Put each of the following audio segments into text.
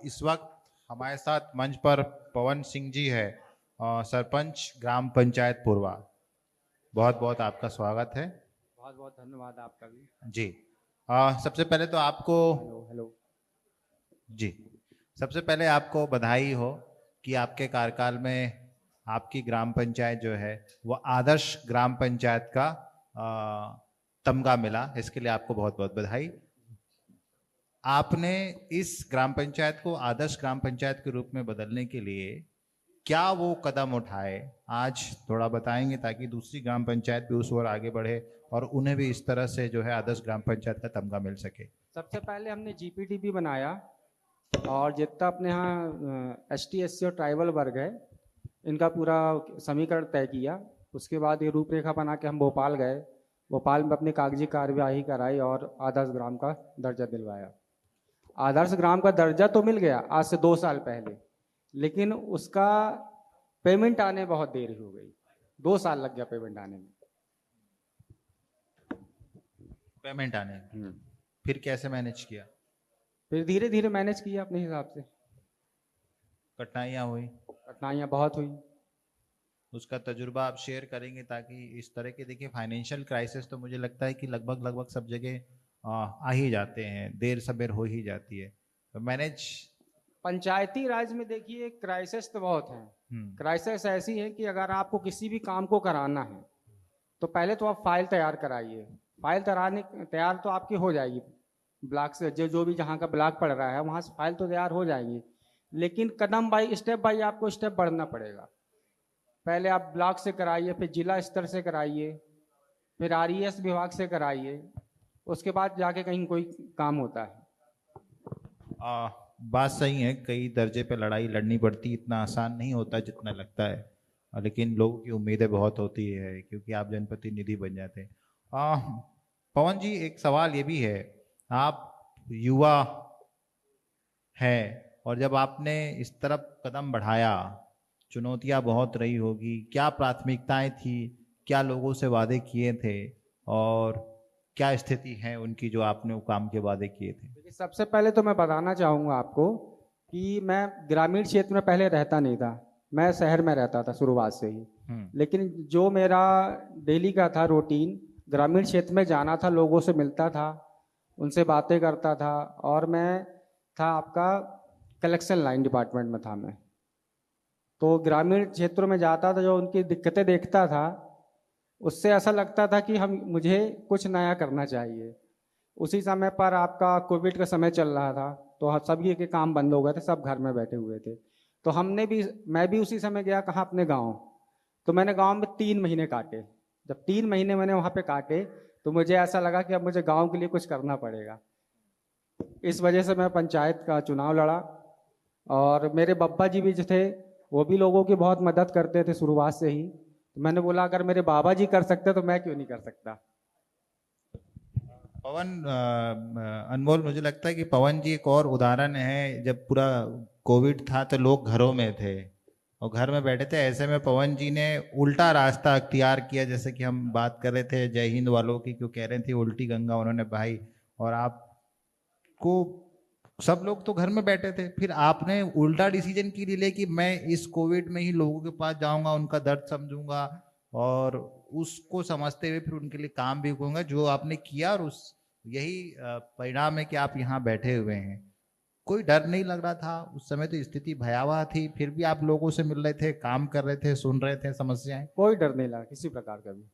इस वक्त हमारे साथ मंच पर पवन सिंह जी है, सरपंच ग्राम पंचायत पूर्वा। बहुत बहुत आपका स्वागत है। बहुत बहुत धन्यवाद आपका भी। जी। सबसे पहले तो आपको हेलो हेलो। जी सबसे पहले आपको बधाई हो कि आपके कार्यकाल में आपकी ग्राम पंचायत जो है वो आदर्श ग्राम पंचायत का तमगा मिला। इसके लिए आपको बहुत बहुत बधाई। आपने इस ग्राम पंचायत को आदर्श ग्राम पंचायत के रूप में बदलने के लिए क्या वो कदम उठाए, आज थोड़ा बताएंगे ताकि दूसरी ग्राम पंचायत भी उस ओर आगे बढ़े और उन्हें भी इस तरह से जो है आदर्श ग्राम पंचायत का तमगा मिल सके। सबसे पहले हमने जीपीडीपी बनाया और जितना अपने यहाँ एसटी एससी और ट्राइबल वर्ग है इनका पूरा समीकरण तय किया। उसके बाद ये रूपरेखा बना के हम भोपाल गए। भोपाल में अपनी कागजी कार्यवाही कराई और आदर्श ग्राम का दर्जा दिलवाया। आदर्श ग्राम का दर्जा तो मिल गया आज से 2 साल पहले, लेकिन उसका पेमेंट आने बहुत देरी हो गई। 2 साल लग गया पेमेंट आने में। पेमेंट आने में फिर कैसे मैनेज किया? फिर धीरे धीरे मैनेज किया अपने हिसाब से। कठिनाइयाँ हुई? कठिनाइयाँ बहुत हुई। उसका तजुर्बा आप शेयर करेंगे ताकि इस तरह के, देखिए फाइनेंशियल क्राइसिस तो मुझे लगता है कि लगभग लगभग सब जगह आ ही जाते हैं, देर सबेर हो ही जाती है, तो मैनेज। पंचायती राज में देखिए क्राइसिस तो बहुत है। क्राइसिस ऐसी है कि अगर आपको किसी भी काम को कराना है तो पहले तो आप फाइल तैयार कराइए। फाइल तैयार तो आपकी हो जाएगी, ब्लॉक से जो भी जहाँ का ब्लॉक पड़ रहा है वहाँ से फाइल तो तैयार हो जाएगी, लेकिन कदम बाई स्टेप बाई आपको स्टेप बढ़ना पड़ेगा। पहले आप ब्लॉक से कराइए, फिर जिला स्तर से कराइए, फिर आरईएस विभाग से कराइए, उसके बाद जाके कहीं कोई काम होता है। बात सही है, कई दर्जे पे लड़ाई लड़नी पड़ती, इतना आसान नहीं होता जितना लगता है, लेकिन लोगों की उम्मीदें बहुत होती है क्योंकि आप जनप्रतिनिधि बन जाते हैं। पवन जी, एक सवाल ये भी है, आप युवा हैं और जब आपने इस तरफ कदम बढ़ाया, चुनौतियां बहुत रही होगी, क्या प्राथमिकताएं थी, क्या लोगों से वादे किए थे और क्या स्थिति है उनकी जो आपने वो काम के वादे किए थे? देखिए, सबसे पहले तो मैं बताना चाहूँगा आपको कि मैं ग्रामीण क्षेत्र में पहले रहता नहीं था। मैं शहर में रहता था शुरुआत से ही। लेकिन जो मेरा डेली का था रूटीन, ग्रामीण क्षेत्र में जाना था, लोगों से मिलता था, उनसे बातें करता था। और मैं था आपका कलेक्शन लाइन डिपार्टमेंट में था मैं। तो ग्रामीण क्षेत्रों में जाता था, जो उनकी दिक्कतें देखता था, उससे ऐसा लगता था कि मुझे कुछ नया करना चाहिए। उसी समय पर आपका कोविड का समय चल रहा था, तो सभी के काम बंद हो गए थे, सब घर में बैठे हुए थे। तो मैं भी उसी समय गया कहाँ, अपने गांव। तो मैंने गांव में 3 महीने काटे। जब 3 महीने मैंने वहाँ पे काटे तो मुझे ऐसा लगा कि अब मुझे गांव के लिए कुछ करना पड़ेगा। इस वजह से मैं पंचायत का चुनाव लड़ा। और मेरे बब्बा जी भी जो थे वो भी लोगों की बहुत मदद करते थे शुरुआत से ही। तो मैंने बोला अगर मेरे बाबा जी कर सकते तो मैं क्यों नहीं कर सकता। पवन, अनमोल, मुझे लगता है कि पवन जी एक और उदाहरण है। जब पूरा कोविड था तो लोग घरों में थे और घर में बैठे थे, ऐसे में पवन जी ने उल्टा रास्ता अख्तियार किया। जैसे कि हम बात कर रहे थे जय हिंद वालों की, क्यों कह रहे थे उल्टी गंगा उन्होंने बहाई, और आपको सब लोग तो घर में बैठे थे, फिर आपने उल्टा डिसीजन की लिए कि मैं इस कोविड में ही लोगों के पास जाऊंगा, उनका दर्द समझूंगा और उसको समझते हुए फिर उनके लिए काम भी करूंगा, जो आपने किया। और उस यही परिणाम है कि आप यहाँ बैठे हुए हैं। कोई डर नहीं लग रहा था उस समय? तो स्थिति भयावह थी, फिर भी आप लोगों से मिल रहे थे, काम कर रहे थे, सुन रहे थे समस्याएं। कोई डर नहीं लगा किसी प्रकार का भी।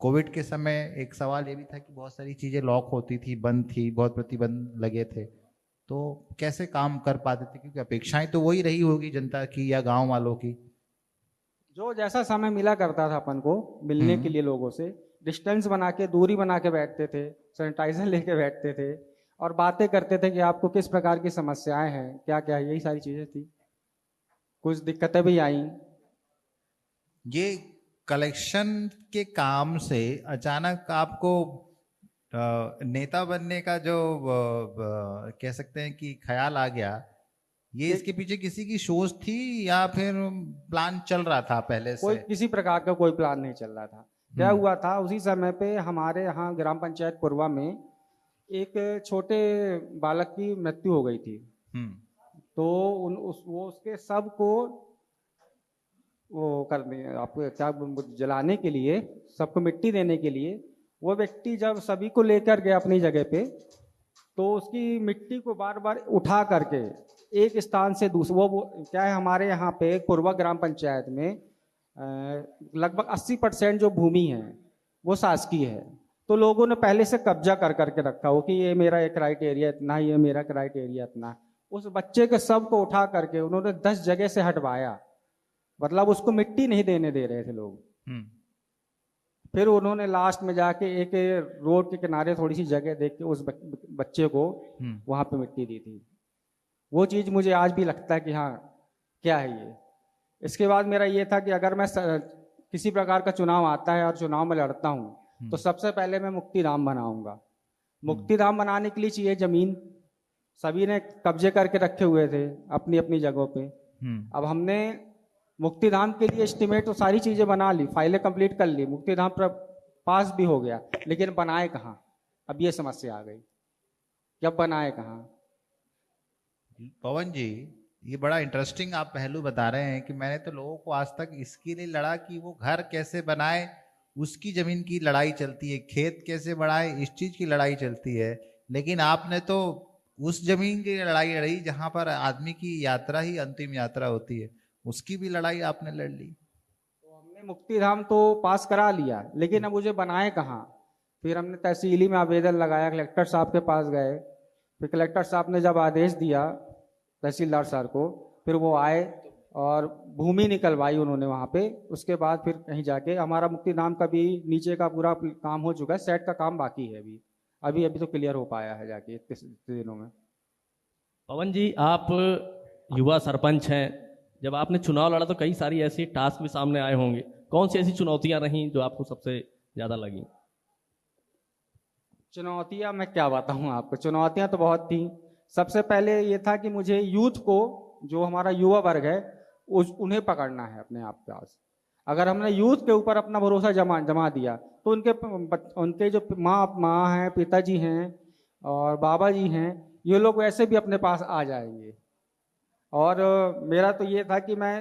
कोविड के समय एक सवाल ये भी था कि बहुत सारी चीजें लॉक होती थी, बंद थी, बहुत प्रतिबंध लगे थे, तो कैसे काम कर पाते थे? क्योंकि अपेक्षाएं तो वही रही होगी जनता की या गांव वालों की। जो जैसा समय मिला करता था अपन को मिलने के लिए लोगों से, डिस्टेंस बना के, दूरी बना के बैठते थे, सैनिटाइजर लेके बैठते थे और बातें करते थे कि आपको किस प्रकार की समस्याएं हैं, क्या क्या, यही सारी चीजें थी। कुछ दिक्कतें भी आई। ये कलेक्शन के काम से अचानक आपको नेता बनने का जो कह सकते हैं कि ख्याल आ गया, ये इसके पीछे किसी की सोच थी या फिर प्लान चल रहा था पहले कोई से? किसी प्रकार का कोई प्लान नहीं चल रहा था। क्या हुआ था, उसी समय पे हमारे यहाँ ग्राम पंचायत पूर्वा में एक छोटे बालक की मृत्यु हो गई थी। तो वो उसके शव को वो करने आपको क्या जलाने के लिए, सबको मिट्टी देने के लिए, वो व्यक्ति जब सभी को लेकर गया अपनी जगह पे, तो उसकी मिट्टी को बार बार उठा करके एक स्थान से दूसरा, वो क्या है, हमारे यहाँ पे पूर्वा ग्राम पंचायत में लगभग 80% जो भूमि है वो शासकीय है। तो लोगों ने पहले से कब्जा कर करके रखा हो कि ये मेरा एक राइट एरिया इतना, ये मेरा राइट एरिया इतना। उस बच्चे के शव को उठा करके उन्होंने 10 जगह से हटवाया, मतलब उसको मिट्टी नहीं देने दे रहे थे लोग। फिर उन्होंने लास्ट में जाके एक रोड के किनारे थोड़ी सी जगह देख के उस बच्चे को वहां पे मिट्टी दी थी। वो चीज मुझे आज भी लगता है कि हाँ, क्या है ये। इसके बाद मेरा ये था कि अगर मैं किसी प्रकार का चुनाव आता है और चुनाव में लड़ता हूँ तो सबसे पहले मैं मुक्तिधाम बनाऊंगा। मुक्तिधाम बनाने के लिए चाहिए जमीन। सभी ने कब्जे करके रखे हुए थे अपनी अपनी जगहों पे। अब हमने मुक्तिधाम के लिए एस्टिमेट तो सारी चीजें बना ली, फाइलें कंप्लीट कर ली, मुक्तिधाम पर पास भी हो गया, लेकिन बनाए कहाँ? अब ये समस्या आ गई कि अब बनाए कहाँ। पवन जी, ये बड़ा इंटरेस्टिंग आप पहलू बता रहे हैं कि मैंने तो लोगों को आज तक इसके लिए लड़ा कि वो घर कैसे बनाए, उसकी जमीन की लड़ाई चलती है, खेत कैसे बढ़ाए इस चीज की लड़ाई चलती है। लेकिन आपने तो उस जमीन की लड़ाई लड़ी जहां पर आदमी की यात्रा ही अंतिम यात्रा होती है, उसकी भी लड़ाई आपने लड़ ली। तो हमने मुक्तिधाम तो पास करा लिया, लेकिन अब मुझे बनाए कहाँ? फिर हमने तहसीली में आवेदन लगाया, कलेक्टर साहब के पास गए। फिर कलेक्टर साहब ने जब आदेश दिया तहसीलदार सर को, फिर वो आए और भूमि निकलवाई उन्होंने वहाँ पे। उसके बाद फिर कहीं जाके हमारा मुक्तिधाम का भी नीचे का पूरा काम हो चुका है, सेट का काम बाकी है अभी अभी अभी तो क्लियर हो पाया है जाके इतने दिनों में। पवन जी, आप युवा सरपंच हैं, जब आपने चुनाव लड़ा तो कई सारी ऐसी टास्क भी सामने आए होंगे। कौन सी ऐसी चुनौतियां रहीं जो आपको सबसे ज्यादा लगी? चुनौतियां मैं क्या बताऊं आपको, चुनौतियां तो बहुत थी। सबसे पहले ये था कि मुझे यूथ को, जो हमारा युवा वर्ग है, उन्हें पकड़ना है अपने आप पास। अगर हमने यूथ के ऊपर अपना भरोसा जमा दिया तो उनके जो माँ हैं, पिताजी हैं और बाबा जी हैं, ये लोग वैसे भी अपने पास आ जाएंगे। और मेरा तो ये था कि मैं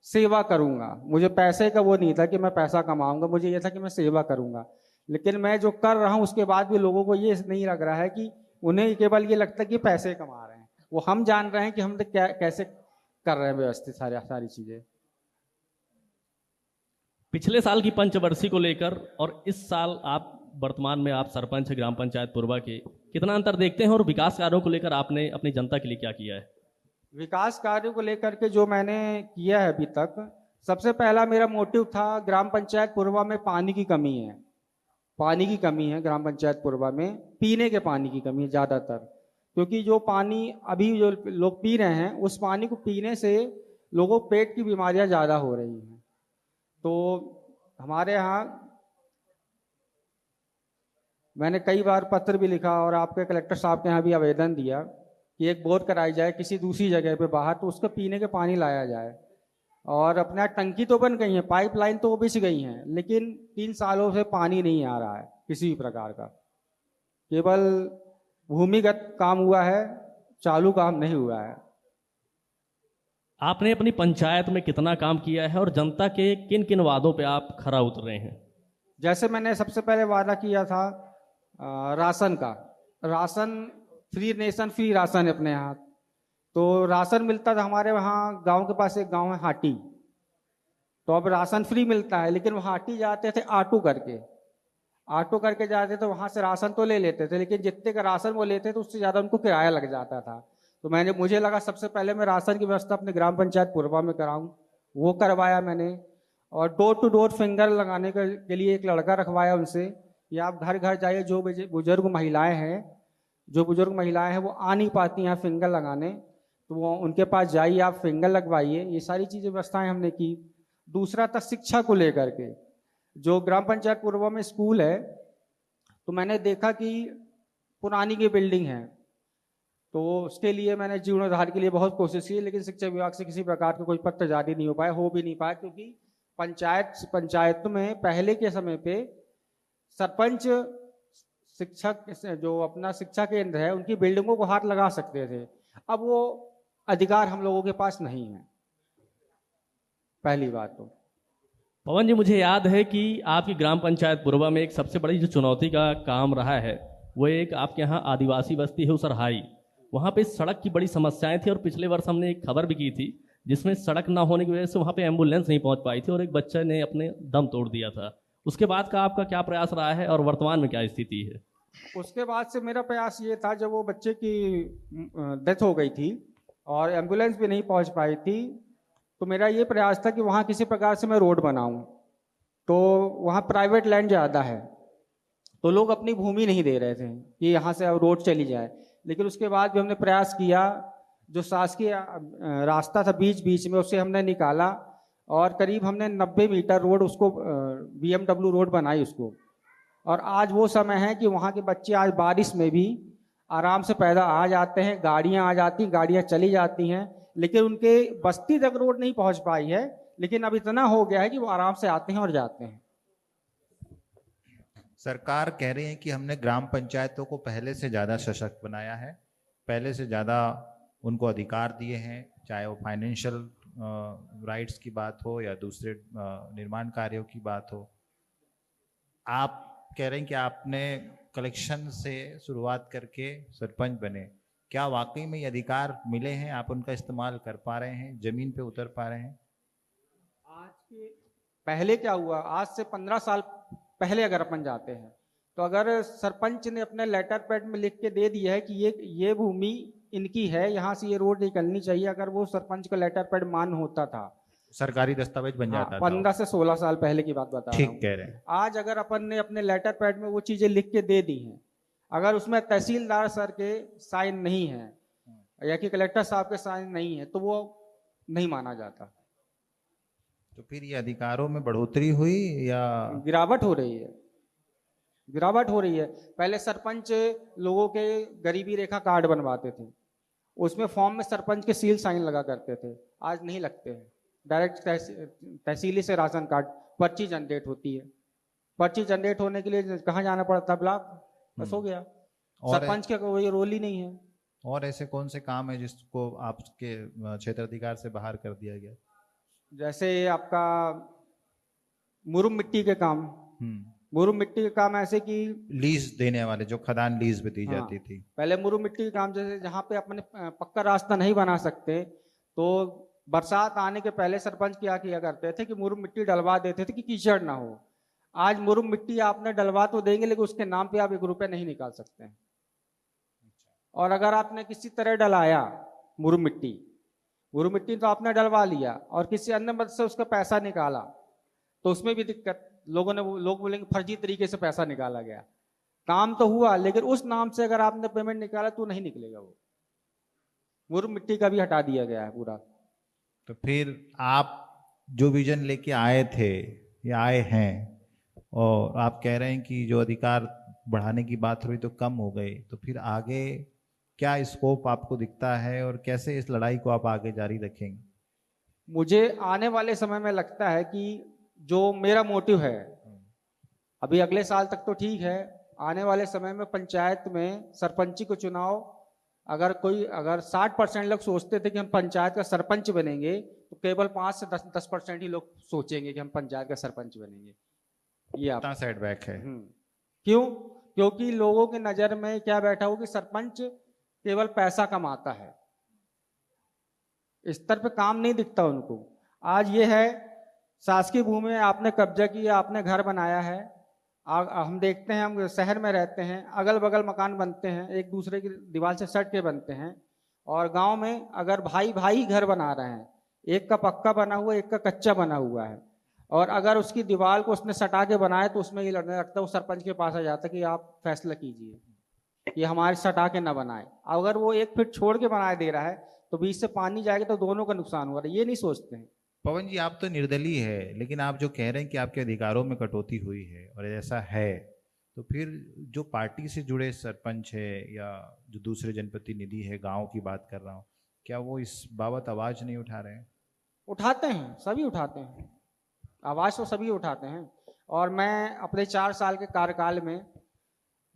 सेवा करूंगा, मुझे पैसे का वो नहीं था कि मैं पैसा कमाऊंगा, मुझे ये था कि मैं सेवा करूंगा। लेकिन मैं जो कर रहा हूँ उसके बाद भी लोगों को ये नहीं लग रहा है कि उन्हें केवल ये लगता है कि पैसे कमा रहे हैं। वो हम जान रहे हैं कि हम कैसे कर रहे हैं व्यवस्थित सारी चीजें। पिछले साल की पंचवर्षीय को लेकर और इस साल आप वर्तमान में आप सरपंच ग्राम पंचायत पूर्वा के, कितना अंतर देखते हैं और विकास कार्यों को लेकर आपने अपनी जनता के लिए क्या किया है? विकास कार्यों को लेकर के जो मैंने किया है अभी तक, सबसे पहला मेरा मोटिव था, ग्राम पंचायत पूर्वा में पानी की कमी है। पानी की कमी है ग्राम पंचायत पूर्वा में, पीने के पानी की कमी है ज़्यादातर। क्योंकि जो पानी अभी जो लोग पी रहे हैं, उस पानी को पीने से लोगों को पेट की बीमारियां ज़्यादा हो रही हैं। तो हमारे यहाँ मैंने कई बार पत्र भी लिखा और आपके कलेक्टर साहब के यहाँ भी आवेदन दिया कि एक बोर कराई जाए किसी दूसरी जगह पे बाहर, तो उसका पीने के पानी लाया जाए। और अपना टंकी तो बन गई है, पाइपलाइन तो बिछ गई हैं, लेकिन 3 सालों से पानी नहीं आ रहा है किसी भी प्रकार का। केवल भूमिगत काम हुआ है, चालू काम नहीं हुआ है। आपने अपनी पंचायत में कितना काम किया है और जनता के किन किन वादों पे आप खरा उतरे हैं? जैसे मैंने सबसे पहले वादा किया था राशन का, ration free, nation free ration है अपने यहाँ। तो राशन मिलता था हमारे वहाँ, गांव के पास एक गांव है हाटी, तो अब राशन फ्री मिलता है, लेकिन वो हाटी जाते थे ऑटो करके जाते थे, वहाँ से राशन तो ले लेते थे, लेकिन जितने का राशन वो लेते थे उससे ज़्यादा उनको किराया लग जाता था। तो मुझे लगा सबसे पहले मैं राशन की व्यवस्था अपने ग्राम पंचायत पूर्वा में कराऊं, वो करवाया मैंने। और डोर टू डोर फिंगर लगाने के लिए एक लड़का रखवाया उनसे, कि आप घर घर जाइए, जो बुजुर्ग महिलाएं हैं वो आ नहीं पाती हैं फिंगर लगाने, तो वो उनके पास जाइए, आप फिंगर लगवाइए। ये सारी चीज़ें व्यवस्थाएं हमने की। दूसरा था शिक्षा को लेकर के, जो ग्राम पंचायत पूर्वा में स्कूल है, तो मैंने देखा कि पुरानी की बिल्डिंग है, तो उसके लिए मैंने जीर्णोद्धार के लिए बहुत कोशिश की, लेकिन शिक्षा विभाग से किसी प्रकार का कोई पत्र जारी नहीं हो भी नहीं पाया। क्योंकि पंचायत में पहले के समय पे सरपंच शिक्षक जो अपना शिक्षा केंद्र है उनकी बिल्डिंगों को हाथ लगा सकते थे। अब वो अधिकार हम लोगों के पास नहीं है, पहली बात तो। पवन जी, मुझे याद है कि आपकी ग्राम पंचायत पुरवा में एक सबसे बड़ी जो चुनौती का काम रहा है वो एक आपके यहाँ आदिवासी बस्ती है उसरहाई। वहाँ पे सड़क की बड़ी समस्याएं थी और पिछले वर्ष हमने एक खबर भी की थी जिसमें सड़क ना होने की वजह से वहाँ पे एम्बुलेंस नहीं पहुँच पाई थी और एक बच्चे ने अपने दम तोड़ दिया था। उसके बाद का आपका क्या प्रयास रहा है और वर्तमान में क्या स्थिति है? उसके बाद से मेरा प्रयास ये था, जब वो बच्चे की डेथ हो गई थी और एम्बुलेंस भी नहीं पहुंच पाई थी, तो मेरा ये प्रयास था कि वहाँ किसी प्रकार से मैं रोड बनाऊं। तो वहाँ प्राइवेट लैंड ज़्यादा है, तो लोग अपनी भूमि नहीं दे रहे थे कि यहाँ से अब रोड चली जाए। लेकिन उसके बाद भी हमने प्रयास किया, जो शासकीय रास्ता था बीच बीच में उससे हमने निकाला और करीब हमने 90 मीटर रोड उसको BMW रोड बनाई उसको। और आज वो समय है कि वहाँ के बच्चे आज बारिश में भी आराम से पैदा आ जाते हैं, गाड़ियाँ आ जाती हैं, गाड़ियाँ चली जाती हैं, लेकिन उनके बस्ती तक रोड नहीं पहुँच पाई है। लेकिन अब इतना हो गया है कि वो आराम से आते हैं और जाते हैं। सरकार कह रही है कि हमने ग्राम पंचायतों को पहले से ज़्यादा सशक्त बनाया है, पहले से ज़्यादा उनको अधिकार दिए हैं, चाहे वो फाइनेंशियल राइट्स की बात हो या दूसरे निर्माण कार्यों की बात हो। आप कह रहे हैं कि आपने कलेक्शन से शुरुआत करके सरपंच बने, क्या वाकई में ये अधिकार मिले हैं? आप उनका इस्तेमाल कर पा रहे हैं, जमीन पे उतर पा रहे हैं? आज के पहले क्या हुआ, आज से 15 साल पहले अगर अपन जाते हैं तो अगर सरपंच ने अपने लेटर पैड में लिख के दे दिया है कि ये भूमि इनकी है, यहाँ से ये रोड निकलनी चाहिए, अगर वो सरपंच का लेटर पैड मान होता था, सरकारी दस्तावेज बन जाता था। 15 से 16 साल पहले की बात बता रहा ठीक हूँ। कह रहे हैं। आज अगर अपन ने अपने लेटर पैड में वो चीजें लिख के दे दी हैं, अगर उसमें तहसीलदार सर के साइन नहीं है या कि कलेक्टर साहब के साइन नहीं है तो वो नहीं माना जाता। तो फिर ये अधिकारों में बढ़ोतरी हुई या गिरावट हो रही है? गिरावट हो रही है। पहले सरपंच लोगों के गरीबी रेखा कार्ड बनवाते थे, उसमें फॉर्म में सरपंच के सील साइन लगा करते थे, आज नहीं लगते हैं। डायरेक्ट तहसीली से राशन कार्ड, पर्ची जनरेट होती है। पर्ची जनरेट होने के लिए कहाँ जाना पड़ता है? ब्लॉक, बस हो गया। सरपंच का कोई रोल ही नहीं है। और ऐसे कौन से काम है जिसको आपके क्षेत्राधिकार से बाहर कर दिया गया? जैसे आपका मुरुम मिट्टी के काम, मुरुम मिट्टी के काम ऐसे कि लीज देने वाले, जो खदान लीज पे दी जाती थी, पहले मुरुम मिट्टी के काम, जैसे जहाँ पे अपने पक्का रास्ता नहीं बना सकते तो बरसात आने के पहले सरपंच क्या किया करते थे कि मुरुम मिट्टी डलवा देते थे कि कीचड़ ना हो। आज मुरुम मिट्टी आपने डलवा तो देंगे लेकिन उसके नाम पे आप 1 रुपया नहीं निकाल सकते हैं। और अगर आपने किसी तरह डलाया मुरुम मिट्टी तो आपने डलवा लिया और किसी अन्य मद से उसका पैसा निकाला तो उसमें भी दिक्कत। लोग बोलेंगे फर्जी तरीके से पैसा निकाला गया। काम तो हुआ लेकिन उस नाम से अगर आपने पेमेंट निकाला तो नहीं निकलेगा। वो मुरुम मिट्टी का भी हटा दिया गया है पूरा। तो फिर आप जो विजन लेके आए थे या आए हैं, और आप कह रहे हैं कि जो अधिकार बढ़ाने की बात हुई तो कम हो गए, तो फिर आगे क्या स्कोप आपको दिखता है और कैसे इस लड़ाई को आप आगे जारी रखेंगे? मुझे आने वाले समय में लगता है कि जो मेरा मोटिव है, अभी अगले साल तक तो ठीक है, आने वाले समय में पंचायत में सरपंची को चुनाव, अगर 60% लोग सोचते थे कि हम पंचायत का सरपंच बनेंगे तो केवल 5 से 10% ही लोग सोचेंगे कि हम पंचायत का सरपंच बनेंगे। ये आप सेटबैक है। क्यों? क्योंकि लोगों की नजर में क्या बैठा हो कि सरपंच केवल पैसा कमाता है, स्तर पे काम नहीं दिखता उनको। आज ये है, शासकीय भूमि में आपने कब्जा किया, आपने घर बनाया है, हम देखते हैं, हम शहर में रहते हैं, अगल बगल मकान बनते हैं, एक दूसरे की दीवार से सट के बनते हैं। और गांव में अगर भाई भाई घर बना रहे हैं, एक का पक्का बना हुआ एक का कच्चा बना हुआ है, और अगर उसकी दीवार को उसने सटा के बनाया तो उसमें ये लड़ने लगता है, वो सरपंच के पास आ जाता है कि आप फैसला कीजिए, ये हमारे सटा के ना बनाए। अगर वो 1 फीट छोड़ के बना दे रहा है तो बीच से पानी जाएगा तो दोनों का नुकसान हो रहा है, ये नहीं सोचते हैं। पवन जी, आप तो निर्दलीय है, लेकिन आप जो कह रहे हैं कि आपके अधिकारों में कटौती हुई है और ऐसा है, तो फिर जो पार्टी से जुड़े सरपंच है या जो दूसरे जनप्रतिनिधि है, गांव की बात कर रहा हूँ, क्या वो इस बाबत आवाज नहीं उठा रहे हैं? उठाते हैं, सभी उठाते हैं आवाज, तो सभी उठाते हैं। और मैं अपने 4 साल के कार्यकाल में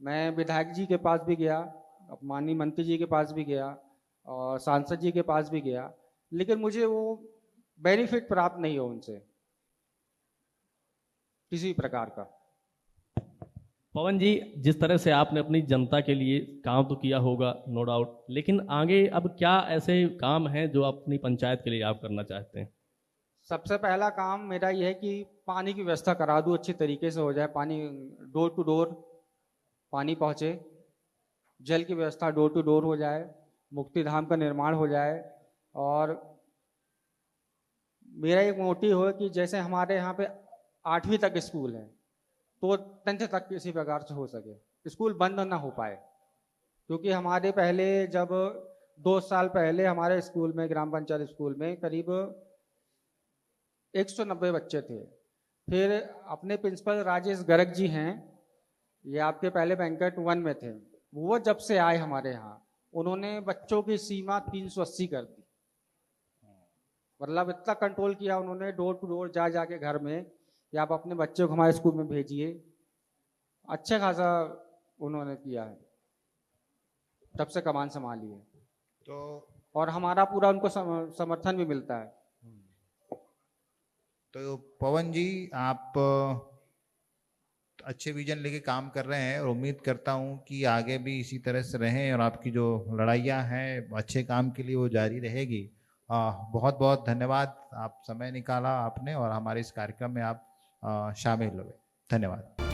मैं विधायक जी के पास भी गया, माननीय मंत्री जी के पास भी गया और सांसद जी के पास भी गया, लेकिन मुझे वो बेनिफिट प्राप्त नहीं हो उनसे किसी प्रकार का। पवन जी, जिस तरह से आपने अपनी जनता के लिए काम तो किया होगा नो डाउट, लेकिन आगे अब क्या ऐसे काम हैं जो अपनी पंचायत के लिए आप करना चाहते हैं? सबसे पहला काम मेरा ये है कि पानी की व्यवस्था करा दूँ, अच्छी तरीके से हो जाए, पानी डोर टू डोर पानी पहुँचे, जल की व्यवस्था डोर टू डोर हो जाए, मुक्ति धाम का निर्माण हो जाए। और मेरा एक मोटिव है कि जैसे हमारे यहाँ पे 8वीं तक स्कूल है तो 10th तक किसी प्रकार से हो सके, स्कूल बंद ना हो पाए, क्योंकि हमारे पहले जब 2 साल पहले हमारे स्कूल में, ग्राम पंचायत स्कूल में करीब 190 बच्चे थे। फिर अपने प्रिंसिपल राजेश गर्ग जी हैं, ये आपके पहले बैंकेट 1 में थे, वो जब से आए हमारे यहाँ उन्होंने बच्चों की सीमा 380 कर दी। मतलब इतना कंट्रोल किया उन्होंने, डोर टू डोर जा जाके घर में कि आप अपने बच्चों को हमारे स्कूल में भेजिए। अच्छा खासा उन्होंने किया है तब से कमान संभाली है, तो और हमारा पूरा उनको समर्थन भी मिलता है। तो पवन जी, आप अच्छे विजन लेके काम कर रहे हैं और उम्मीद करता हूं कि आगे भी इसी तरह से रहें और आपकी जो लड़ाइयाँ हैं अच्छे काम के लिए वो जारी रहेगी। बहुत बहुत धन्यवाद, आप समय निकाला आपने और हमारे इस कार्यक्रम में आप शामिल हुए। धन्यवाद।